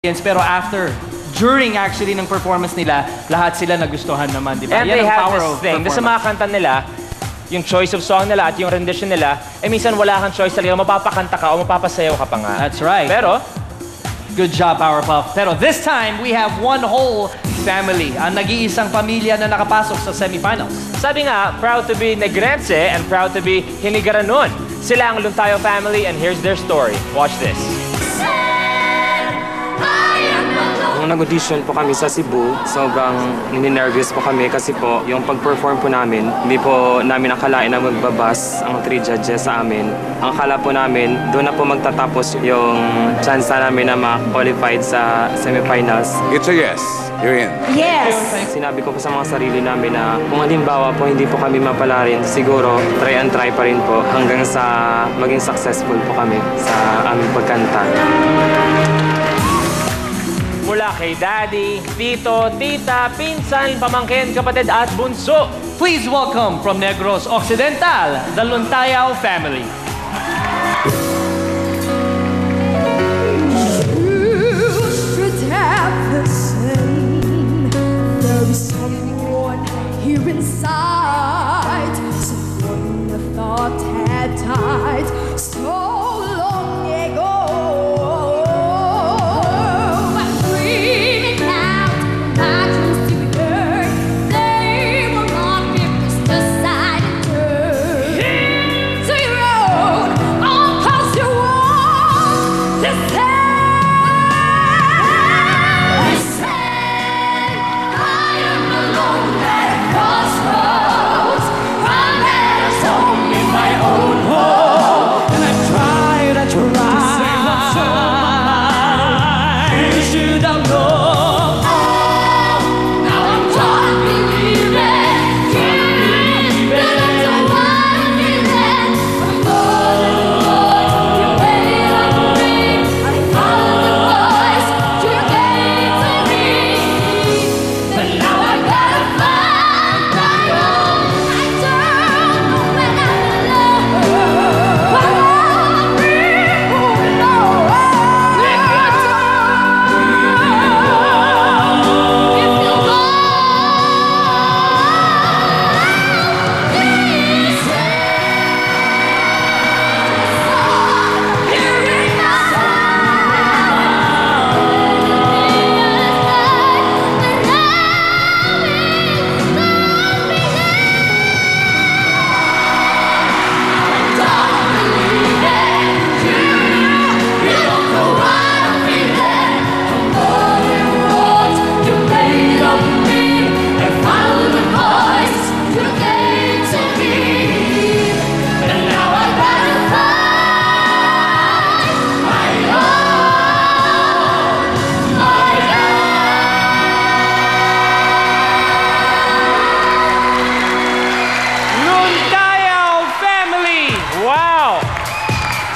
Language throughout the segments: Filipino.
Pero during actually ng performance nila, lahat sila nagustuhan naman, di ba? And they have this thing, sa mga kanta nila, yung choice of song nila at yung rendition nila, minsan wala kang choice talaga, mapapakanta ka o mapapasayaw ka pa nga. That's right. Pero, good job, Powerpuff. Pero this time, we have one whole family. Ang nag-iisang pamilya na nakapasok sa semifinals. sabi nga, proud to be Negrense and proud to be Hinigaranon. Sila ang Luntayo family and here's their story. Watch this. Nung nag-audition po kami sa Cebu, sobrang nininervous po kami kasi po yung pag-perform po namin, hindi po namin akalain na magbabas ang 3 judges sa amin. Ang akala po namin, doon na po magtatapos yung chance namin na ma-qualified sa semifinals. It's a yes. You're in. Yes! Sinabi ko po sa mga sarili namin na kung halimbawa po hindi po kami mapala rin, siguro try and try pa rin po hanggang sa maging successful po kami sa aming pagkanta. Mula kay Daddy, Tito, Tita, Pinsan, Pamangkin, Kapatid at Bunso. Please welcome from Negros Occidental, the Luntayo family. Should have the same. There is someone here inside, someone I thought had died so long ago. I'm dreaming out my dreams to be heard. They will not be pushed aside and turned to your own, all 'cause you want to say.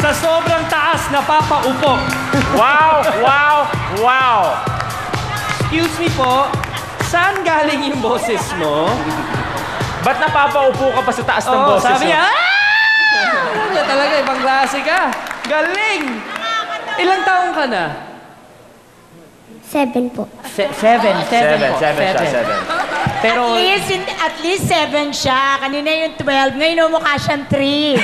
Sa sobrang taas, napapaupo. Wow! Wow! Wow! Excuse me po, saan galing yung boses mo? Ba't napapaupo ka pa sa taas ng boses sabi niya, mo? Alam niya talaga, ibang klase ka. Galing! Ilang taong ka na? 7 po. Seven siya. Pero, At least 7 siya. Kanina yung 12. Ngayon mukha siyang 3.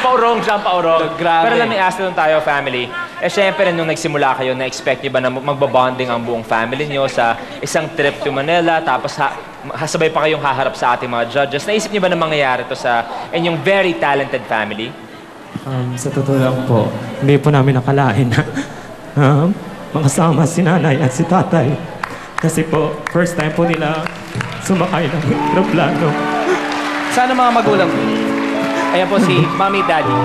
Paurong siya, paurong. Grabe. Pero let me ask Luntayo tayo, family. Siyempre, nung nagsimula kayo, na-expect niyo ba na magbabonding ang buong family niyo sa isang trip to Manila, tapos sabay pa kayong haharap sa ating mga judges? Naisip niyo ba na mangyayari to sa inyong very talented family? Sa totoo lang po, hindi po namin nakalain na makasama si nanay at si tatay. Kasi po, first time po nila sumakay ng aeroplano. sana mga magulang mo. Ayan po si Mommy Daddy.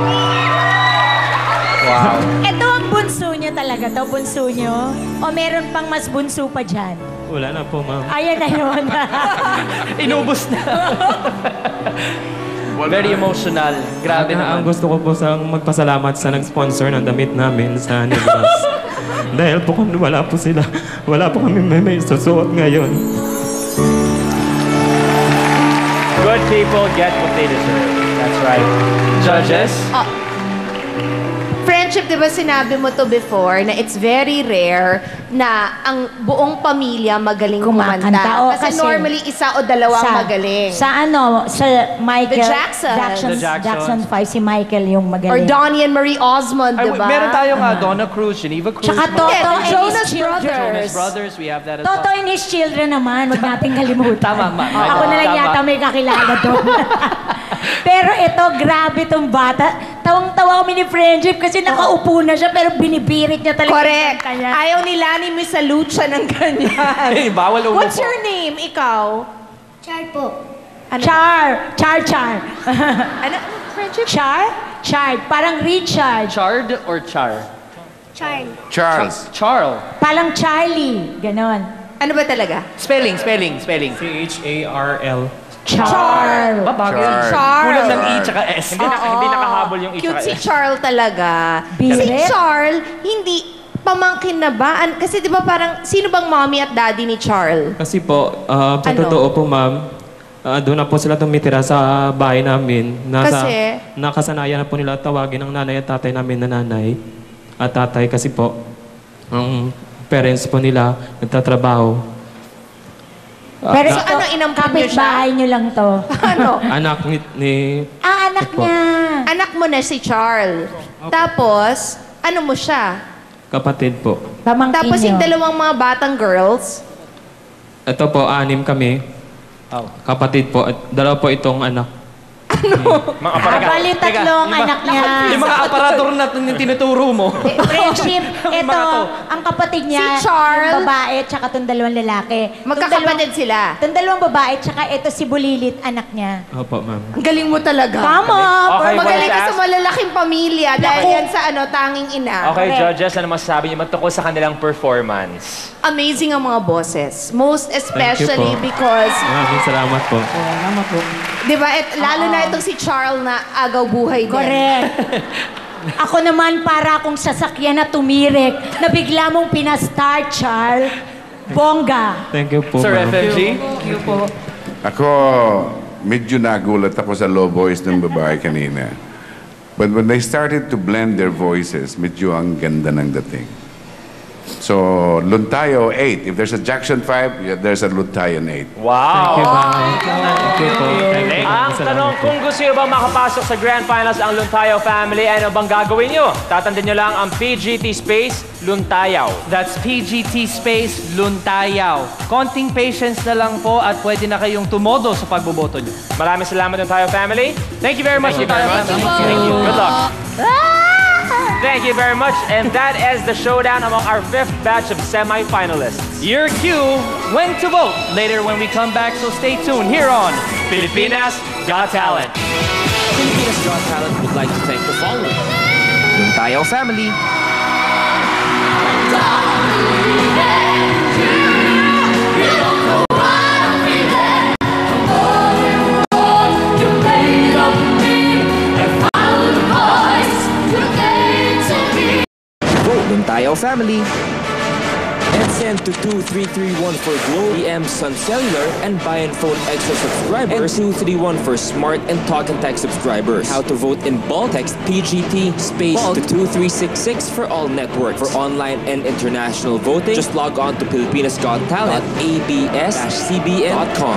Wow. Ito ang bunso niyo talaga to, bunso niyo? O meron pang mas bunso pa dyan? Wala na po, ma'am. Ayan na yun. Inubos na. Very emotional. Grabe Ang naman. gusto ko po sa magpasalamat sa nag-sponsor ng damit namin sa Negros. Dahil po kung wala po sila, wala po kami may susuot ngayon. Good people get what they deserve. That's right. Judges? Friendship di ba sinabi mo to before na it's very rare na ang buong pamilya magaling Kumakanta. kumanta. Oo, Kasi kasi normally isa o dalawang magaling. Sa Michael. The Jacksons. The Jackson 5, si Michael yung Or magaling. Donnie and Marie Osmond, Ay, di ba? meron tayong Donna Cruz, Geneva Cruz. Tsaka mga- Toto Hindi, and Jonas his children. Brothers. Jonas Brothers, we have that as Toto well. and his children naman, huwag natin kalimutan. Tama, ma'am. Ako na lang Tama. yata may kakilala doon. Pero ito, grabe tong bata. Tawang-tawa kami ni Friendship kasi nakaupo na siya pero binibirit niya talaga. Correct. yung kanya. Ayaw ni Lani may salute siya ng ganyan. Eh, bawal umupo. What's your name? Ikaw? Char po. Ano? Char. Ano? Friendship? Char. Parang Richard. Chard or Char? Char. Charles. Charles. Parang Charlie. Ganon. Ano ba talaga? Spelling. C-H-A-R-L. Char. Bagay. Char. Kulang ng E tsaka S. Hindi nakahabol yung Cute isa. si Charles talaga. Birit. Si Charles, hindi pamangkin na ba? Kasi di ba parang, sino bang mommy at daddy ni Charles? Kasi po, sa Ano? totoo po, ma'am, doon na po sila tumitira sa bahay namin. Kasi? Nakasanayan na po nila tawagin ang nanay at tatay namin na nanay at tatay kasi po, ang parents po nila nagtatrabaho. Pero So, ano, inampun niyo siya? kapitbahay niyo lang to. Ano? Anak ni Anak Opo. niya. Anak mo na si Charles. Tapos, ano mo siya? kapatid po. Pamangkin Tapos niyo. yung dalawang mga batang girls. Ito po, 6 kami. Oh. Kapatid po. At dalawa po itong anak. Mga aparaga. Bali tatlo ang anak niya. Yung mga aparador na tinuturo mo. Friendship, ito, Mga to. ang kapatid niya, Si Charles. yung babae, tsaka itong dalawang lalaki. Magkakapatid sila. Itong dalawang babae, tsaka ito si Bulilit, anak niya. Opo, ma'am. Ang galing mo talaga. Tama! Okay, Magaling ka wanted to sa ask- malalaking pamilya dahil yan sa tanging ina. Okay, Correct. judges, ano masasabi niyo tungkol sa kanilang performance? Amazing ang mga bosses. Most especially po. because, Maraming salamat po. di ba, lalo na itong si Charles na agaw buhay din. Correct. Ako naman para akong sasakyan na tumirik na bigla mong pinastart, Charles. Bongga. Thank you po, Sir ma'am. FMG. Ako, medyo nagulat ako sa low voice ng babae kanina. But when they started to blend their voices, medyo ang ganda ng dating. So, Luntayo 8. If there's a Jackson 5, there's a Luntayon 8. Wow! Thank you, ma'am. Thank you po. Thank you. Ang tanong, kung gusto nyo bang makapasok sa Grand Finals ang Luntayaw family, ano bang gagawin nyo? Tatandaan nyo lang ang PGT space Luntayaw. That's PGT space Luntayaw. Konting patience na lang po at pwede na kayong tumodo sa pagboboto nyo. Maraming salamat Luntayaw family. Thank you very much, Thank you very Luntayaw much. family. Thank you. Good luck. Thank you very much. And that is the showdown among our 5th batch of semi-finalists. Your cue, when to vote, later when we come back, so stay tuned here on Pilipinas Got Talent. Pilipinas Got Talent would like to thank the following: Luntayaw family, vote Luntayaw family, and send to 23314 for Globe, EM Sun Cellular, and Buy and Phone Extra subscribers, and 231 for Smart and Talk and Text subscribers. How to vote in bulk: text PGT space bulk to 2366 for all networks. For online and international voting, just log on to PilipinasGotTalent.abs-cbn.com.